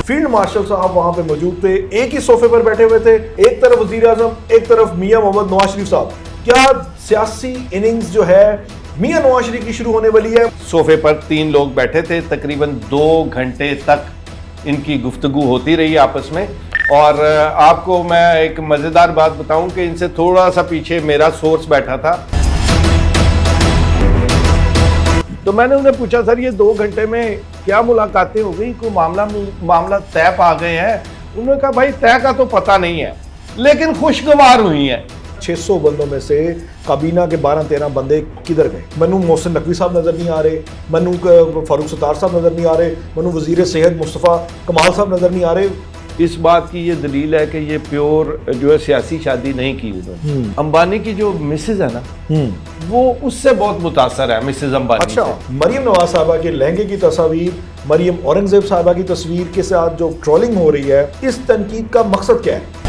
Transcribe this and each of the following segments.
Field marshal साहब वहां पे मौजूद थे, एक ही सोफे पर बैठे हुए थे, एक तरफ वजीर आजम, एक तरफ मियां मोहम्मद नवाज शरीफ साहब। क्या सियासी इनिंग्स जो है मियां नवाज शरीफ की शुरू होने वाली है? सोफे पर 3 लोग बैठे थे, तकरीबन 2 घंटे तक इनकी गुफ्तगू होती रही आपस में। और आपको मैं एक मज़ेदार बात बताऊं कि इनसे थोड़ा सा पीछे मेरा सोर्स बैठा था। तो मैंने उन्हें पूछा, सर ये 2 घंटे में क्या मुलाकातें हो गई, कोई मामला तय पा गए हैं? उन्होंने कहा भाई तय का तो पता नहीं है, लेकिन खुशगवार हुई है। 600 बंदों में से काबीना के 12-13 बंदे किधर गए? मनु मोहसिन नकवी साहब नजर नहीं आ रहे, मनु फारूक सत्तार साहब नजर नहीं आ रहे, मनु वजीर सेहत मुस्तफ़ा कमाल साहब नजर नहीं आ रहे। इस बात की ये दलील है कि ये प्योर जो है सियासी शादी नहीं की उन्होंने। अंबानी की जो मिसेज है ना, वो उससे बहुत मुतासर है, मिसेज अंबानी। अच्छा, मरियम नवाज साहबा के लहंगे की तस्वीर, मरियम औरंगजेब साहबा की तस्वीर के साथ जो ट्रोलिंग हो रही है, इस तनकीद का मकसद क्या है?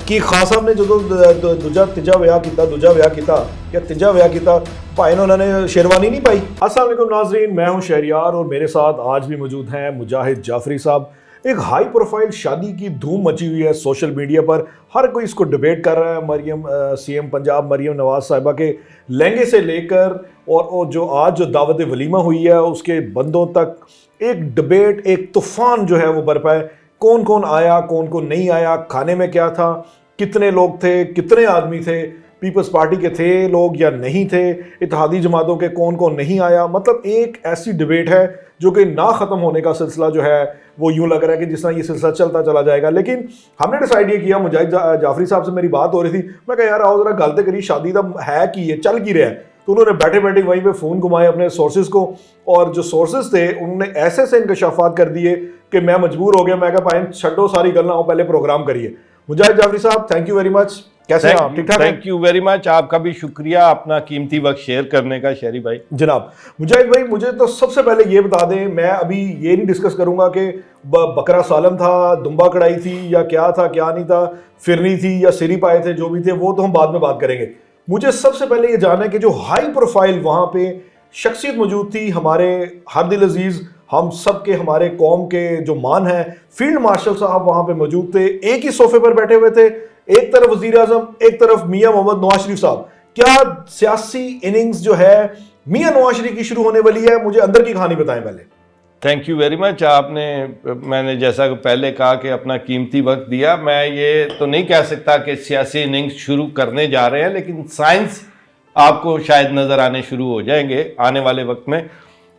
कि खान साहब ने जो तीजा विआह किया या तीजा विआह किया, भाई उन्होंने शेरवानी नहीं पाई। अस्सलाम वालेकुम नाजरीन, मैं हूं शहरियार और मेरे साथ आज भी मौजूद हैं मुजाहिद जाफरी साहब। एक हाई प्रोफाइल शादी की धूम मची हुई है सोशल मीडिया पर, हर कोई इसको डिबेट कर रहा है। मरियम सीएम पंजाब मरियम नवाज साहिबा के लहंगे से लेकर और जो आज जो दावत वलीमा हुई है उसके बंदों तक एक डिबेट, एक तूफान जो है वो बरपा है। कौन कौन आया, कौन कौन नहीं आया, खाने में क्या था, कितने लोग थे, कितने आदमी थे, पीपल्स पार्टी के थे लोग या नहीं थे, इत्तेहादी जमातों के कौन कौन नहीं आया। मतलब एक ऐसी डिबेट है जो कि ना ख़त्म होने का सिलसिला जो है वो यूं लग रहा है कि जिस तरह ये सिलसिला चलता चला जाएगा। लेकिन हमने डिसाइड ये किया, मुजाहिद जाफरी साहब से मेरी बात हो रही थी, मैं कहा यार आओ जरा गलते करी, शादी तो है कि ये चल की रहा है। तो उन्होंने बैठे बैठे वहीं पे फ़ोन घुमाए अपने सोर्सेज को, और जो सोर्सेज थे उन्होंने ऐसे ऐसे इंकशाफात कर दिए कि मैं मजबूर हो गया। मैं कहा भाई छड्डो सारी गल्ला, आओ पहले प्रोग्राम करिए। मुजाहिद जाफरी साहब, थैंक यू वेरी मच। कैसे हैं आप? ठीक ठाक? थैंक यू वेरी मच, आपका भी शुक्रिया अपना कीमती वक्त शेयर करने का शहरी भाई। जनाब मुजाहिद भाई, मुझे तो सबसे पहले ये बता दें, मैं अभी ये नहीं डिस्कस करूंगा कि बकरा सालन था, दुम्बा कढ़ाई थी या क्या था क्या नहीं था, फिरनी थी या सिरी पाए थे, जो भी थे वो तो हम बाद में बात करेंगे। मुझे सबसे पहले ये जानना है कि जो हाई प्रोफाइल वहां पे शख्सियत मौजूद थी, हमारे हर दिल अजीज, हम सब के, हमारे कौम के जो मान हैं, फील्ड मार्शल साहब वहां पे मौजूद थे, एक ही सोफे पर बैठे हुए थे, एक तरफ वजीर आजम, एक तरफ मियां मोहम्मद नवाज शरीफ साहब। क्या सियासी इनिंग्स जो है मियां नवाज शरीफ की शुरू होने वाली है? मुझे अंदर की कहानी बताएं पहले। Thank you very much. मैंने जैसा पहले कहा कि अपना कीमती वक्त दिया। मैं ये तो नहीं कह सकता कि सियासी इनिंग्स शुरू करने जा रहे हैं, लेकिन साइंस आपको शायद नज़र आने शुरू हो जाएंगे आने वाले वक्त में।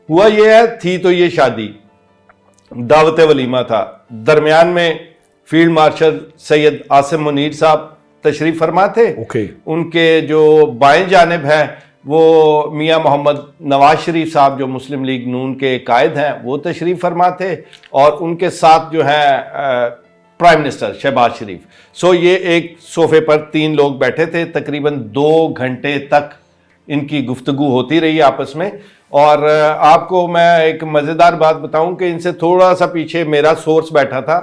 हुआ ये है, थी तो ये शादी दावत वलीमा था, दरमियान में फील्ड मार्शल सैयद आसिम मुनीर साहब तशरीफ़ फरमा थे। उनके जो बाएं जानिब है वो मियां मोहम्मद नवाज शरीफ साहब जो मुस्लिम लीग नून के कायद हैं वो तशरीफ़ फरमा थे, और उनके साथ जो है प्राइम मिनिस्टर शहबाज शरीफ। सो ये एक सोफे पर 3 लोग बैठे थे, तकरीबन 2 घंटे तक इनकी गुफ्तगू होती रही आपस में। और आपको मैं एक मज़ेदार बात बताऊं कि इनसे थोड़ा सा पीछे मेरा सोर्स बैठा था,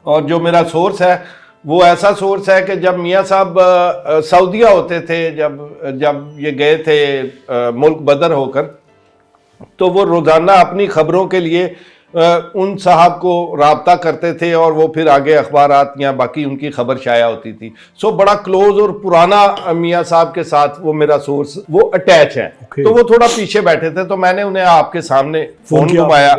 और जो मेरा सोर्स है वो ऐसा सोर्स है कि जब मियाँ साहब सऊदीया होते थे, जब ये गए थे मुल्क बदर होकर, तो वो रोज़ाना अपनी ख़बरों के लिए उन साहब को राब्ता करते थे, और वो फिर आगे अखबारात या बाकी उनकी खबर शाया होती थी। सो बड़ा क्लोज और पुराना मियाँ साहब के साथ वो मेरा सोर्स वो अटैच है। तो वो थोड़ा पीछे बैठे थे, तो मैंने उन्हें आपके सामने फ़ोन घुमाया।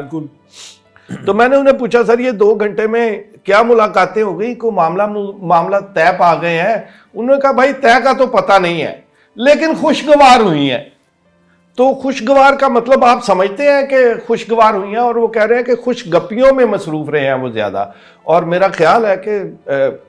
तो मैंने उन्हें पूछा, सर ये 2 घंटे में क्या मुलाकातें हो गई, कोई मामला तय पा गए हैं? उन्होंने कहा भाई तय का तो पता नहीं है, लेकिन खुशगवार हुई है। तो खुशगवार का मतलब आप समझते हैं कि खुशगवार हुई हैं, और वो कह रहे हैं कि खुश गप्पियों में मसरूफ़ रहे हैं वो ज़्यादा। और मेरा ख्याल है कि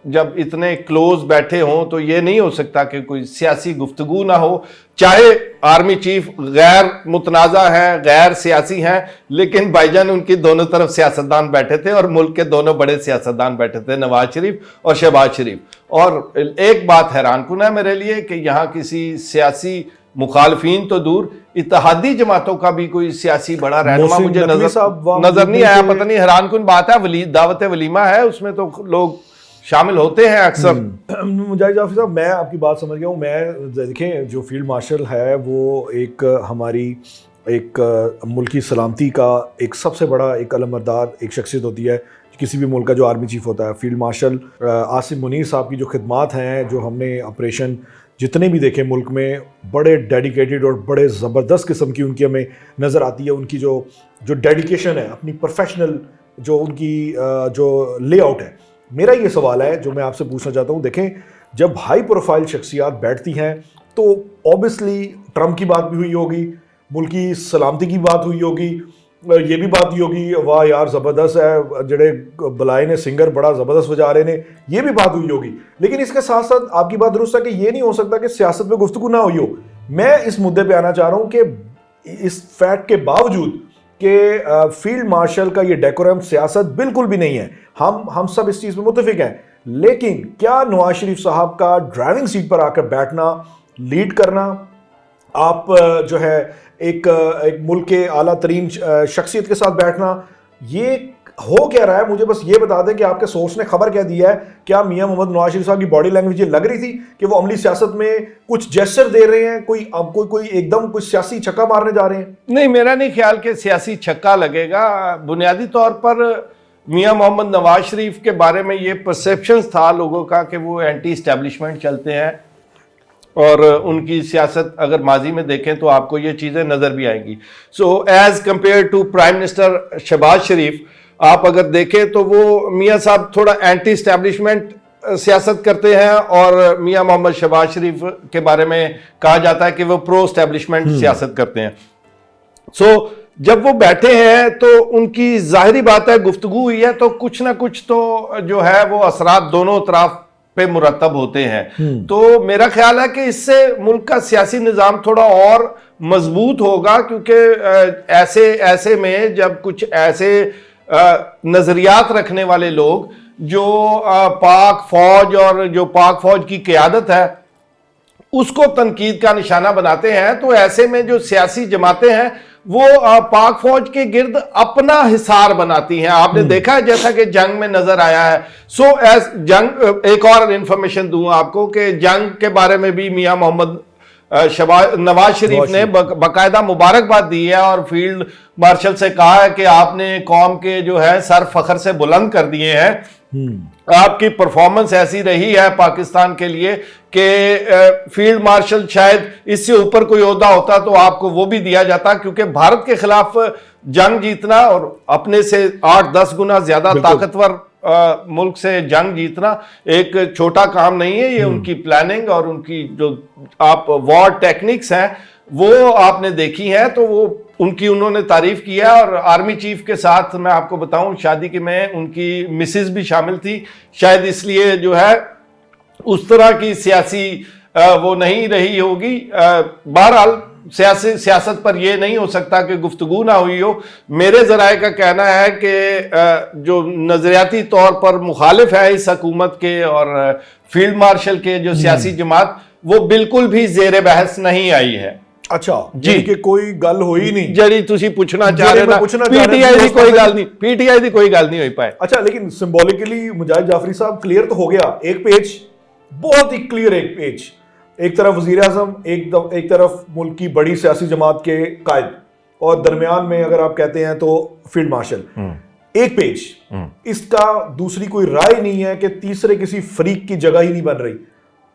जब इतने क्लोज बैठे हों तो ये नहीं हो सकता कि कोई सियासी गुफ्तगू ना हो, चाहे आर्मी चीफ गैर मुतनाज़ा हैं, गैर सियासी हैं, लेकिन भाईजान उनकी दोनों तरफ सियासतदान बैठे थे, और मुल्क के दोनों बड़े सियासतदान बैठे थे, नवाज शरीफ और शहबाज शरीफ। और एक बात हैरान कुन है मेरे लिए कि यहाँ किसी सियासी मुखालफीन तो दूर, इत्तेहादी जमातों का भी कोई सियासी बड़ा रहनुमा मुझे नजर नहीं आया। पता नहीं, हैरान कुन बात है। दावत वलीमा है, उसमें तो लोग शामिल होते हैं अक्सर। मुजाहिद जाफरी साहब, मैं आपकी बात समझ गया हूँ। मैं देखें, जो फील्ड मार्शल है वो एक हमारी एक मुल्क की सलामती का एक सबसे बड़ा एक अलमबरदार एक शख्सियत होती है किसी भी मुल्क का, जो आर्मी चीफ होता है। फील्ड मार्शल आसिम मुनीर साहब की जो खिदमात हैं, जो हमने ऑपरेशन जितने भी देखे मुल्क में, बड़े डेडिकेटेड और बड़े ज़बरदस्त किस्म की उनकी हमें नज़र आती है। उनकी जो डेडिकेशन है, अपनी प्रोफेशनल जो उनकी जो लेआउट है। मेरा ये सवाल है जो मैं आपसे पूछना चाहता हूँ, देखें जब हाई प्रोफाइल शख्सियात बैठती हैं तो ऑब्वियसली ट्रम्प की बात भी हुई होगी, मुल्क की सलामती की बात हुई होगी, ये भी बात हुई होगी वाह यार ज़बरदस्त है जड़े बलाए ने सिंगर बड़ा ज़बरदस्त बजा रहे ने, ये भी बात हुई होगी। लेकिन इसके साथ साथ आपकी बात दुरुस्त है कि ये नहीं हो सकता कि सियासत में गुफ्तगू ना हुई हो। मैं इस मुद्दे पे आना चाह रहा हूँ कि इस फैक्ट के बावजूद कि फील्ड मार्शल का ये डेकोरम सियासत बिल्कुल भी नहीं है, हम सब इस चीज़ में मुत्तफिक हैं, लेकिन क्या नवाज शरीफ साहब का ड्राइविंग सीट पर आकर बैठना, लीड करना, आप जो है एक मुल्क के आला तरीन शख्सियत के साथ बैठना, ये हो क्या रहा है? मुझे बस ये बता दें कि आपके सोर्स ने खबर क्या दिया है। क्या मियां मोहम्मद नवाज शरीफ साहब की बॉडी लैंग्वेज ये लग रही थी कि वो अमली सियासत में कुछ जेस्चर दे रहे हैं, कोई एकदम कुछ सियासी छक्का मारने जा रहे हैं? नहीं, मेरा नहीं ख्याल कि सियासी छक्का लगेगा। बुनियादी तौर पर मियां मोहम्मद नवाज शरीफ के बारे में ये परसेप्शन था लोगों का कि वो एंटी इस्टेब्लिशमेंट चलते हैं, और उनकी सियासत अगर माजी में देखें तो आपको ये चीज़ें नज़र भी आएंगी। So as compare to prime minister Shahbaz Sharif, आप अगर देखें तो वो मियां साहब थोड़ा एंटी इस्टेब्लिशमेंट सियासत करते हैं, और मियां मोहम्मद शहबाज शरीफ के बारे में कहा जाता है कि वो प्रो इस्टेब्लिशमेंट सियासत करते हैं। सो जब वो बैठे हैं तो उनकी जाहिरी बात है गुफ्तगू हुई है तो कुछ ना कुछ तो जो है वो असरात दोनों तरफ पे मुरतब होते हैं। तो मेरा ख्याल है कि इससे मुल्क का सियासी निज़ाम थोड़ा और मजबूत होगा, क्योंकि ऐसे में जब कुछ ऐसे नजरियात रखने वाले लोग जो पाक फौज और जो पाक फौज की क़यादत है उसको तनकीद का निशाना बनाते हैं, तो ऐसे में जो सियासी जमातें हैं वो पाक फौज के गिर्द अपना हिसार बनाती हैं। आपने देखा है जैसा कि जंग में नजर आया है। सो एज जंग, एक और इंफॉर्मेशन दूं आपको कि जंग के बारे में भी मियां मोहम्मद नवाज शरीफ ने बाकायदा मुबारकबाद दी है और फील्ड मार्शल से कहा है कि आपने कौम के जो है सर फखर से बुलंद कर दिए हैं। आपकी परफॉर्मेंस ऐसी रही है पाकिस्तान के लिए कि फील्ड मार्शल शायद इससे ऊपर कोई ओहदा होता तो आपको वो भी दिया जाता, क्योंकि भारत के खिलाफ जंग जीतना और अपने से 8-10 गुना ज्यादा ताकतवर मुल्क से जंग जीतना एक छोटा काम नहीं है। ये उनकी प्लानिंग और उनकी जो आप वॉर टेक्निक्स हैं वो आपने देखी हैं, तो वो उनकी उन्होंने तारीफ किया। और आर्मी चीफ के साथ मैं आपको बताऊं शादी के में उनकी मिसेस भी शामिल थी, शायद इसलिए जो है उस तरह की सियासी वो नहीं रही होगी। बहरहाल सियासत पर यह नहीं हो सकता कि गुफ्तगू ना हुई हो। मेरे ज़राए का कहना है कि जो नजरियाती तौर पर मुखालिफ है इस हुकूमत के और फील्ड मार्शल के जो सियासी जमात, वो बिल्कुल भी जेर बहस नहीं आई है। अच्छा जी, कि कोई गल हुई नहीं जड़ी तुसी पूछना चाह रहे ना, पीटीआई की कोई गल नहीं, पीटीआई की कोई गल नहीं हुई पाए। अच्छा, लेकिन सिंबॉलिकली मुजाहिद जाफरी साहब क्लियर तो हो गया, एक पेज बहुत ही क्लियर, एक पेज, एक तरफ वजीर आजम, एक तरफ मुल्क की बड़ी सियासी जमात के कायद, और दरमियान में अगर आप कहते हैं तो फील्ड मार्शल। एक पेज, इसका दूसरी कोई राय नहीं है कि तीसरे किसी फरीक की जगह ही नहीं बन रही।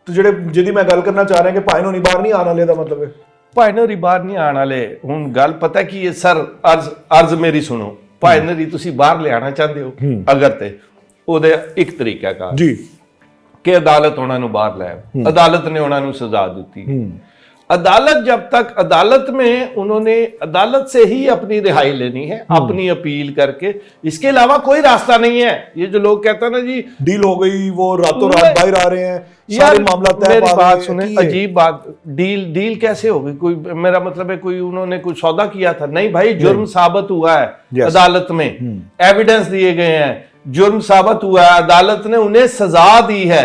तो जेडे जिदी मैं गल करना चाह रहा है कि भाई नहीं बाहर नहीं आना लेदा, मतलब है भाईनरी बाहर नहीं आने वाले। हुण गल पता की है सर, अर्ज मेरी सुनो, भाईनरी तुसी बाहर ले आना चाहते हो अगर ते ओदे एक तरीका का जी कि अदालत उन्होंने बाहर लाया, अदालत ने उन्होंने सजा दी। अदालत जब तक अदालत में उन्होंने अदालत से ही अपनी रिहाई लेनी है, अपनी अपील करके, इसके अलावा कोई रास्ता नहीं है। ये जो लोग कहते हैं ना जी डील हो गई, वो रातों रात बाहर आ रहे हैं, सारे मामला तय। मेरी बात सुने, अजीब बात, डील कैसे हो गई? कोई, मेरा मतलब है कोई उन्होंने कोई सौदा किया था? नहीं भाई, जुर्म साबित हुआ है अदालत में, एविडेंस दिए गए हैं, जुर्म साबित हुआ है, अदालत ने उन्हें सजा दी है।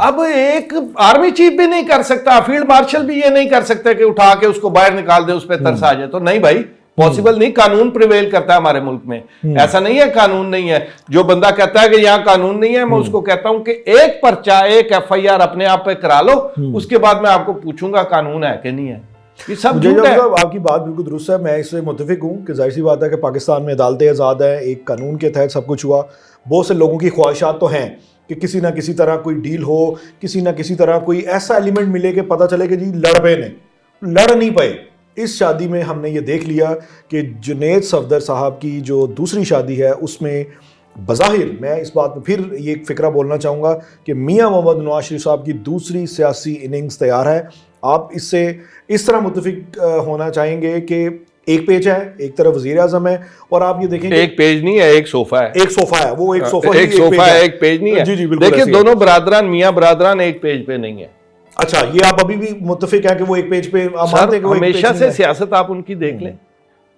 अब एक आर्मी चीफ भी नहीं कर सकता, फील्ड मार्शल भी ये नहीं कर सकते कि उठा के उसको बाहर निकाल दे, उस पर तरस आ जाए। तो नहीं भाई, पॉसिबल नहीं। कानून प्रिवेल करता है हमारे मुल्क में, ऐसा नहीं है कानून नहीं है। जो बंदा कहता है कि यहां कानून नहीं है, मैं उसको कहता हूं कि एक पर्चा, एक FIR अपने आप पे करा लो, उसके बाद मैं आपको पूछूंगा कानून है कि नहीं है। ये सब मुझे झूठ है। जब आपकी बात बिल्कुल दुरुस्त है, मैं इससे मुत्तफिक हूँ कि जाहिर सी बात है कि पाकिस्तान में अदालतें आज़ाद हैं, एक कानून के तहत सब कुछ हुआ। बहुत से लोगों की ख्वाहिशात तो हैं कि किसी ना किसी तरह कोई डील हो, किसी ना किसी तरह कोई ऐसा एलिमेंट मिले कि पता चले कि जी लड़ पे ने, लड़ नहीं पाए। इस शादी में हमने ये देख लिया कि जुनैद सफदर साहब की जो दूसरी शादी है उसमें बज़ाहिर, मैं इस बात में फिर ये एक फ़िक्रा बोलना चाहूँगा कि मियाँ मोहम्मद नवाज शरीफ साहब की दूसरी सियासी इनिंग्स तैयार है। आप इससे इस तरह मुत्तफिक होना चाहेंगे कि एक पेज है, एक तरफ वज़ीर आज़म है और आप ये देखेंगे एक पेज नहीं है, एक सोफा है। एक सोफा है, वो एक सोफा एक सोफा है, एक पेज नहीं है। जी जी बिल्कुल। देखिए दोनों बरादरान, मियाँ बरादरान एक पेज पे नहीं है। अच्छा, ये आप अभी भी मुत्तफिक हैं कि वो एक पेज पे आप मानते हैं कि वो एक पेज हमेशा नहीं से है? सियासत आप उनकी देख लें,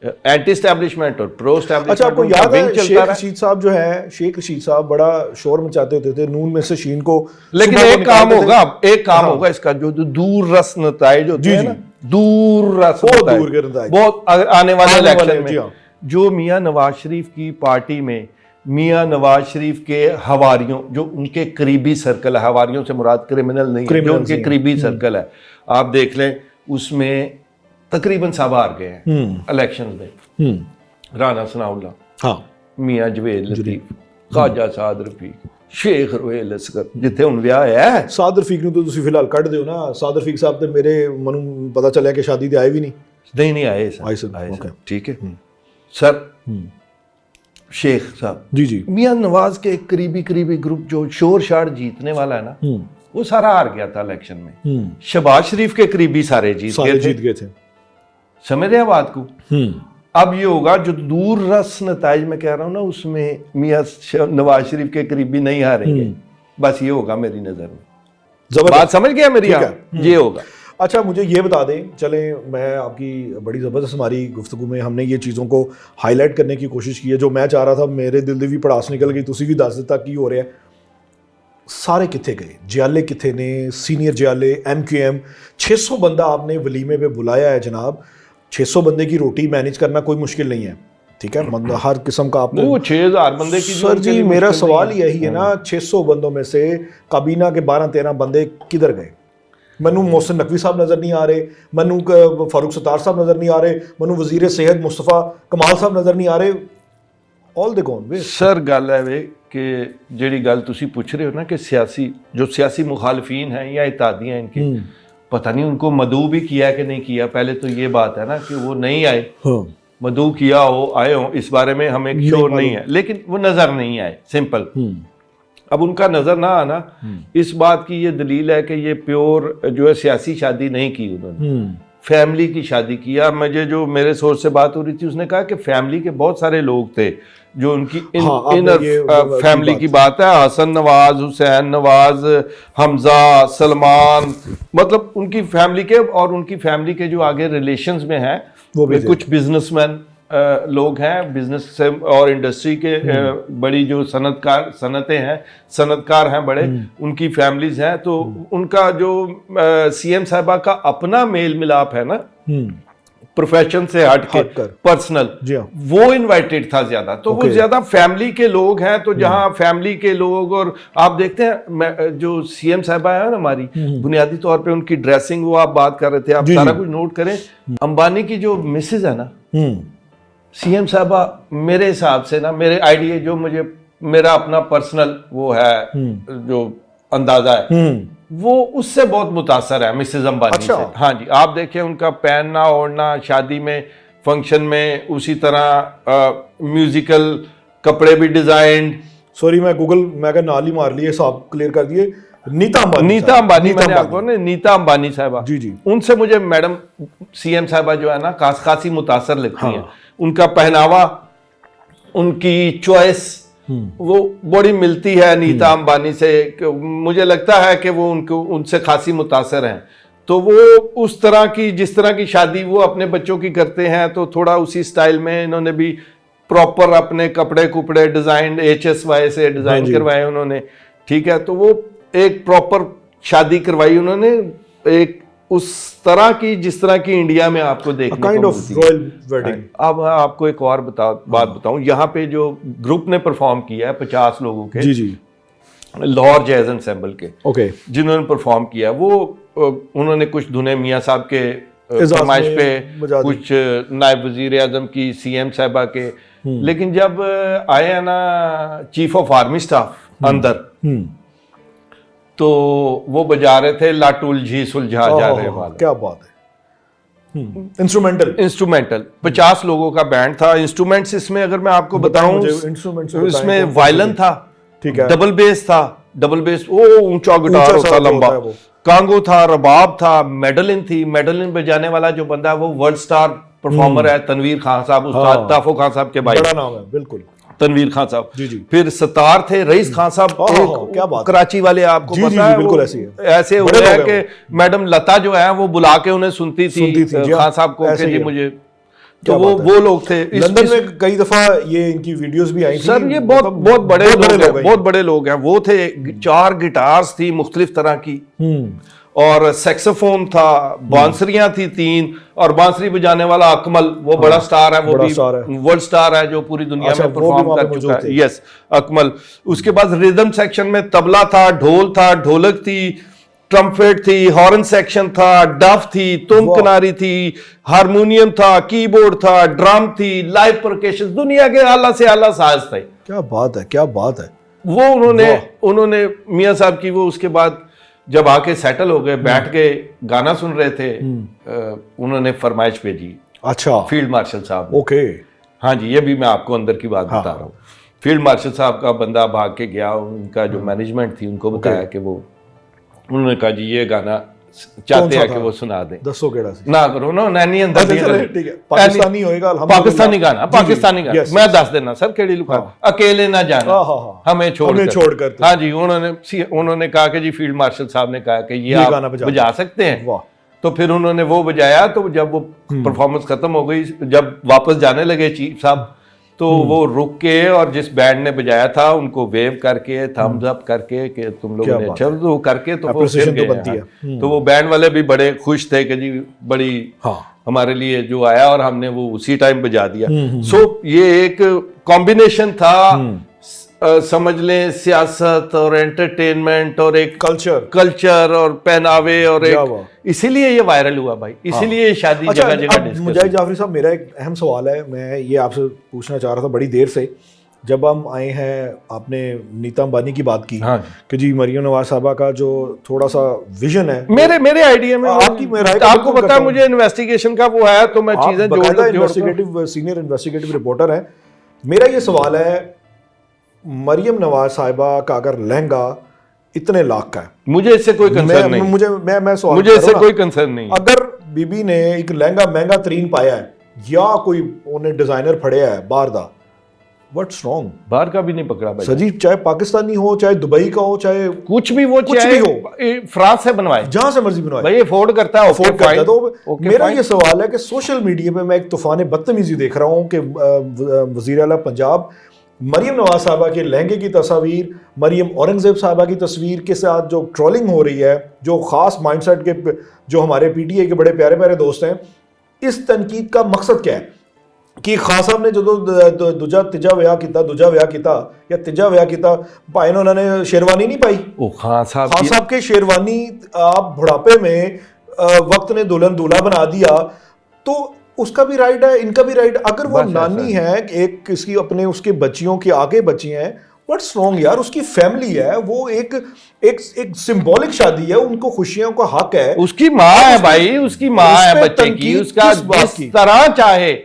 एंटी एस्टैब्लिशमेंट और प्रो एस्टैब्लिशमेंट। अच्छा, आपको याद है शेख रशीद साहब जो है, शेख रशीद साहब बड़ा शोर मचाते होते थे नून में से शीन को, लेकिन सुबह को एक काम निकालते थे। होगा, एक काम हाँ। होगा इसका, जो दूर रस नताइज होते जी, हैं जी। ना, दूर रस बहुत नताइज, दूर के नताइज। बहुत आने वाले आने वाले, इलेक्शन जी में हाँ। जो मियां नवाज शरीफ की पार्टी में मियां नवाज शरीफ के हवारियों, जो उनके करीबी सर्कल है, हवारियों से मुराद क्रिमिनल नहीं है, जो क्रिमिनल्स उनके नहीं। करीबी सर्कल है, आप देख लें उसमें तकरीबन सब हार गए हैं इलेक्शन में। राना सनाउल्लाह, हाँ, मियां जवेद लतीफ, ख्वाजा साद रफीक, शेख रोहेल असगर, जिथे हुण विआह है। साद रफीक ਨੂੰ तो ਤੁਸੀਂ ਫਿਲਹਾਲ ਕੱਢ ਦਿਓ ਨਾ। ਸਾਦ ਰਫੀਕ ਸਾਹਿਬ ਤੇ ਮੇਰੇ ਮੈਨੂੰ ਪਤਾ ਚੱਲਿਆ ਕਿ ਸ਼ਾਦੀ ਤੇ ਆਏ ਵੀ ਨਹੀਂ। नहीं आए सर, आए सर, आए ओके। सर, ठीक है सर। शेख साहब, जी जी। मियां नवाज के करीबी ग्रुप जो शोर शार जीतने वाला है ना, वो सारा हार गया था इलेक्शन में। शहबाज शरीफ के करीबी सारे जीत सारे गए जीत थे। गए थे। समझ रहे हैं बात को? अब ये होगा जो दूर रस नताइज में कह रहा हूं ना, उसमें मियां नवाज शरीफ के करीबी नहीं हारेंगे। बस ये होगा मेरी नजर में। जबरदस्त। बात समझ गया मेरी? ठीक आप है। ये होगा। अच्छा, मुझे ये बता दें, चलें, मैं आपकी बड़ी ज़बरदस्त हमारी गुफ्तगू में हमने ये चीज़ों को हाईलाइट करने की कोशिश की है। जो मैं चाह रहा था, मेरे दिल दी भी पड़ास निकल गई, तुसी भी दस दिता की हो रहा है। सारे किथे गए, जियाले किथे ने, सीनियर जियाले, MQM, 600 बंदा आपने वलीमे पे बुलाया है जनाब। 600 बंदे की रोटी मैनेज करना कोई मुश्किल नहीं है, ठीक है, मतलब हर किस्म का आपने। वो 6000 बंदे की सर जी, मेरा सवाल यही है ना, 600 बंदों में से काबीना के 12-13 बंदे किधर गए? मनु मोहसिन नकवी साहब नज़र नहीं आ रहे, मनु फारूक सत्तार साहब नज़र नहीं आ रहे, मनु वजीर सेहत मुस्तफ़ा कमाल साहब नज़र नहीं आ रहे। All the gone way. Sir गल है वे कि जेड़ी गल तुसी पूछ रहे हो ना कि सियासी मुखालफीन हैं या इत्यादी हैं इनके, पता नहीं उनको मदऊ भी किया है कि नहीं किया। पहले तो ये बात है ना कि वो नहीं आए, मदऊ किया हो, आए हो, इस बारे में हमें श्योर नहीं है, लेकिन वो नज़र नहीं आए, सिंपल। अब उनका नज़र ना आना इस बात की ये दलील है कि ये प्योर जो है सियासी शादी नहीं की उन्होंने, फैमिली की शादी किया। मुझे जो मेरे सोर्स से बात हो रही थी, उसने कहा कि फैमिली के बहुत सारे लोग थे जो उनकी इनर फैमिली की बात है। हसन नवाज, हुसैन नवाज, हमजा, सलमान, मतलब उनकी फैमिली के, और उनकी फैमिली के जो आगे रिलेशंस में हैं वो भी कुछ बिजनेसमैन लोग हैं, बिजनेस से और इंडस्ट्री के बड़ी जो सनतें हैं, सनतकार हैं बड़े, उनकी फैमिलीज हैं। तो उनका जो CM साहिबा का अपना मेल मिलाप है ना, प्रोफेशन से हटकर पर्सनल, वो इनवाइटेड था ज्यादा। तो वो ज्यादा फैमिली के लोग हैं। तो जहां फैमिली के लोग, और आप देखते हैं जो CM साहिबा है ना हमारी, बुनियादी तौर पे उनकी ड्रेसिंग, वो आप बात कर रहे थे, आप सारा कुछ नोट करें। अंबानी की जो मिसेज है ना, CM साहबा, मेरे हिसाब से ना, मेरे आइडिया जो मुझे, मेरा अपना पर्सनल वो है जो अंदाजा है, वो उससे बहुत मुतासर है मिसेज अंबानी से। हाँ जी, आप देखें उनका पहनना ओढ़ना, शादी में, फंक्शन में, उसी तरह म्यूजिकल कपड़े भी डिजाइन। सॉरी, मैं गूगल मैं का नाल ही मार लिए, साहब क्लियर कर दिए। नीता अंबानी मैंने आपको ना, नीता अंबानी साहबा, जी जी, उनसे मुझे मैडम CM साहबा जो है ना खासी मुतासर लगती हैं। उनका पहनावा, उनकी चॉइस, वो बड़ी मिलती है नीता अंबानी से। मुझे लगता है कि वो उनसे खासी मुतासर हैं। तो वो उस तरह की, जिस तरह की शादी वो अपने बच्चों की करते हैं, तो थोड़ा उसी स्टाइल में इन्होंने भी प्रॉपर अपने कपड़े कुपड़े डिजाइन HSY से डिजाइन करवाए उन्होंने, ठीक है। तो वो एक प्रॉपर शादी करवाई उन्होंने, एक उस तरह की जिस तरह की इंडिया में आपको देखने को मिलती है, रॉयल वेडिंग। अब आपको एक और बात बताऊं, यहाँ पे जो ग्रुप ने परफॉर्म किया है 50 लोगों के, जी जी, लाहौर जैज एंसेंबल के, जिन्होंने परफॉर्म किया, वो उन्होंने कुछ धुने मियाँ साहब के एजाज फरमाइश ने पे बजा दी। कुछ नायब वजीर आजम की, सीएम साहबा के, लेकिन जब आए हैं ना चीफ ऑफ आर्मी स्टाफ अंदर, तो वो बजा रहे थे लाटुल झी सुलझा जा रहे वाला, क्या बात है। इंस्ट्रूमेंटल 50 लोगों का बैंड था। इंस्ट्रूमेंट्स इसमें अगर मैं आपको बताऊं, इसमें वायलिन था, ठीक है, डबल बेस था, डबल बेस वो ऊंचा गिटार होता लंबा, कांगो था, रबाब था, मेडलिन थी। मेडलिन बजाने वाला जो बंदा है वो वर्ल्ड स्टार परफॉर्मर है, तनवीर खान साहब, उस्ताद ताफो खान साहब के भाई, बड़ा नाम है बिल्कुल, तनवीर खान साहब। जी जी। फिर सतार थे रईस खान साहब, क्या बात, कराची वाले, आपको जी, पता जी, है, बिल्कुल ऐसे ही ऐसे हुए हैं कि मैडम लता जो है वो बुला के उन्हें सुनती थी खान साहब को कि जी मुझे, तो वो लोग थे। लंदन में कई दफा ये इनकी वीडियोस भी आई थी सर, ये बहुत बड़े लोग, बहुत बड़े लोग हैं। वो थे 4 गिटार्स थी मुख्तलिफ तरह की, और सेक्सोफोन था, बांसुरियां थी 3, और बांसुरी बजाने वाला अकमल, वो बड़ा स्टार है, वो भी वर्ल्ड स्टार है जो पूरी दुनिया में परफॉर्म कर चुका है। यस, अकमल। उसके बाद रिदम सेक्शन में तबला था, ढोल था, ढोलक थी, ट्रम्पेट थी, हॉर्न सेक्शन था, डफ थी, तुम किनारी थी, हारमोनियम था, कीबोर्ड था, ड्रम थी, लाइव परकशन, दुनिया के आला से आला साज थे। क्या बात है, क्या बात है। वो उन्होंने मियां साहब की, वो उसके बाद जब आके सेटल हो गए, बैठ के गाना सुन रहे थे, उन्होंने फरमाइश भेजी, अच्छा, फील्ड मार्शल साहब। ओके, हाँ जी, ये भी मैं आपको अंदर की बात बता रहा हूँ। फील्ड मार्शल साहब का बंदा भाग के गया, उनका जो मैनेजमेंट थी उनको बताया कि वो, उन्होंने कहा जी ये गाना चाहते हैं कि वो सुना दें। दसो केड़ा सी ना करो ना, नैनी अंदर ठीक है, पाकिस्तानी होएगा, पाकिस्तानी गाना, पाकिस्तानी गाना। मैं दस देना सर केड़ी लुका, अकेले ना जाना, हमें छोड़कर। हाँ जी, उन्होंने कहा कि जी फील्ड मार्शल साहब ने कहा कि ये आप बजा सकते हैं। तो फिर उन्होंने वो बजाया। तो जब वो परफॉर्मेंस खत्म हो गई, जब वापस जाने लगे चीफ साहब, तो वो रुक के और जिस बैंड ने बजाया था उनको वेव करके, थम्स अप करके कि तुम लोगों ने अच्छा तो करके, तो वो फिर गए। तो वो बैंड वाले भी बड़े खुश थे कि जी बड़ी हमारे लिए जो आया, और हमने वो उसी टाइम बजा दिया। सो ये एक कॉम्बिनेशन था, समझ लें सियासत और एंटरटेनमेंट और एक कल्चर और पहनावे, और एक इसीलिए ये वायरल हुआ भाई, इसीलिए शादी जगह जगह। मुजाहिद जाफरी साहब, मेरा एक अहम सवाल है, मैं ये आपसे पूछना चाह रहा था बड़ी देर से। जब हम आए हैं, आपने नीता अंबानी की बात की, हाँ, कि जी मरियम नवाज साहबा का जो थोड़ा सा विजन है, मेरे आइडिया में आपको पता है, मुझे इन्वेस्टिगेशन का वो है, तो मैं चीजें इन्वेस्टिगेटिव सीनियर इन्वेस्टिगेटिव रिपोर्टर है। मेरा ये सवाल है, मरियम नवाज साहिबा का अगर लहंगा इतने लाख का है, मुझे इससे कोई कंसर्न नहीं, मुझे इससे कोई कंसर्न नहीं। अगर बीबी ने एक लहंगा महंगा तरीन पाया है, या कोई उन्हें डिजाइनर फड़िया है बाहर दा, व्हाट्स रॉन्ग? बाहर का भी नहीं पकड़ा भाई सजी, चाहे पाकिस्तानी हो, चाहे दुबई का हो, चाहे कुछ भी हो, फ्रांस से बनवाए, जहां से मर्जी बनवाए, भाई अफोर्ड करता है, अफोर्ड करता है। तो मेरा ये सवाल है कि सोशल मीडिया पे मैं एक तूफान बदतमीजी देख रहा हूं कि वजीर आला पंजाब मरियम नवाज साहबा के लहंगे की तस्वीर, मरियम औरंगजेब साहबा की तस्वीर के साथ जो ट्रोलिंग हो रही है, जो खास माइंडसेट के जो हमारे पीटीआई के बड़े प्यारे प्यारे दोस्त हैं, इस तनकीद का मकसद क्या है? कि खान साहब ने जो दूजा विआह किया या तीजा विआह किया, भाई ने उन्होंने शेरवानी नहीं पाई। खान साहब के शेरवानी आप बुढ़ापे में वक्त ने दुल्हन दूल्हा बना दिया, तो उसका भी राइट है, इनका भी राइट। अगर वो नानी है, एक किसी अपने उसके बच्चियों के आगे बच्ची हैं, व्हाट्स रॉन्ग यार? उसकी फैमिली है, वो एक सिंबॉलिक शादी है, उनको खुशियों का हक है। उसकी माँ है भाई, उसकी माँ है बच्चे की, उसका जिस तरह चाहे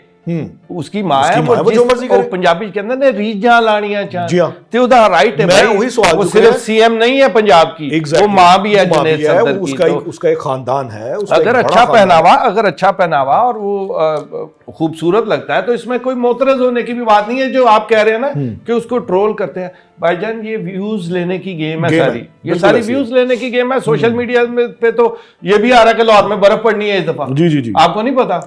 उसकी माँ है, वो जो मर्जी करे। पंजाबी के अंदर ने रीझां लाणियां चाह ते ओदा राइट है भाई। वही सवाल, वो सिर्फ सीएम नहीं है पंजाब की, वो माँ भी है, जुनेद सदर की, उसका एक खानदान है। अगर अच्छा पहनावा और वो खूबसूरत लगता है, तो इसमें कोई मोतरज होने की भी बात नहीं है। जो आप कह रहे हैं ना कि उसको ट्रोल करते हैं, भाईजान ये व्यूज लेने की गेम है सारी, ये सारी व्यूज लेने की गेम है। सोशल मीडिया पे तो ये भी आ रहा है कि लाहौर में बर्फ पड़नी है इस दफा, जी आपको नहीं पता,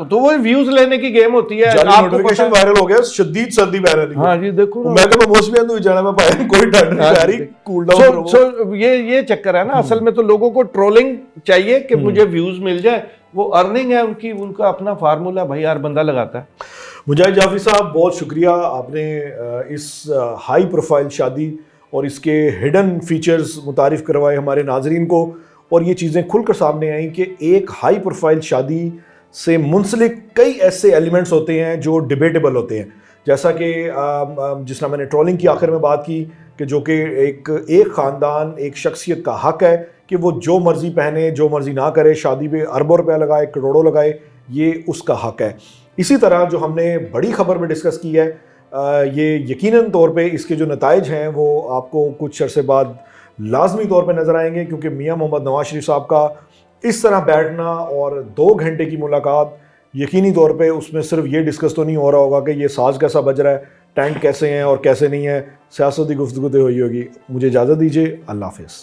तो वो व्यूज लेने की गेम होती है। नोटिफिकेशन वायरल हो गया, शदीद सर्दी पै रही है। हाँ जी, देखो मैं तो मौसमी अंदर जाना, मैं पाया कोई ठंड नहीं आ रही, कूल डाउन। सो ये चक्कर है ना। असल में तो लोगों को ट्रोलिंग चाहिए कि मुझे व्यूज मिल जाए, वो अर्निंग है उनकी, उनका अपना फार्मूला भाई हर बंदा लगाता है। मुजाहिद जाफरी साहब, बहुत शुक्रिया, आपने इस हाई प्रोफाइल शादी और इसके हिडन फीचर्स मुतारिफ करवाए हमारे नाजरीन को, और ये चीज़ें खुलकर सामने आई कि एक हाई प्रोफाइल शादी से मुंसलिक कई ऐसे एलिमेंट्स होते हैं जो डिबेटेबल होते हैं, जैसा कि जिसना मैंने ट्रोलिंग की आखिर में बात की कि जो कि एक ख़ानदान, एक शख्सियत का हक है कि वो जो मर्ज़ी पहने, जो मर्ज़ी ना करे, शादी पे अरबों रुपया लगाए, करोड़ों लगाए, ये उसका हक है। इसी तरह जो हमने बड़ी खबर में डिस्कस की है, ये यकीनन तौर पे इसके जो नताइज हैं वो आपको कुछ अरसे बाद लाजमी तौर पे नज़र आएंगे, क्योंकि मियां मोहम्मद नवाज शरीफ साहब का इस तरह बैठना और 2 घंटे की मुलाकात, यकीनी तौर पे उसमें सिर्फ ये डिस्कस तो नहीं हो रहा होगा कि ये साज कैसा बज रहा है, टेंट कैसे हैं और कैसे नहीं है, सियासती गुफ्तगू तो हुई होगी। मुझे इजाज़त दीजिए, अल्लाह हाफ़िज़।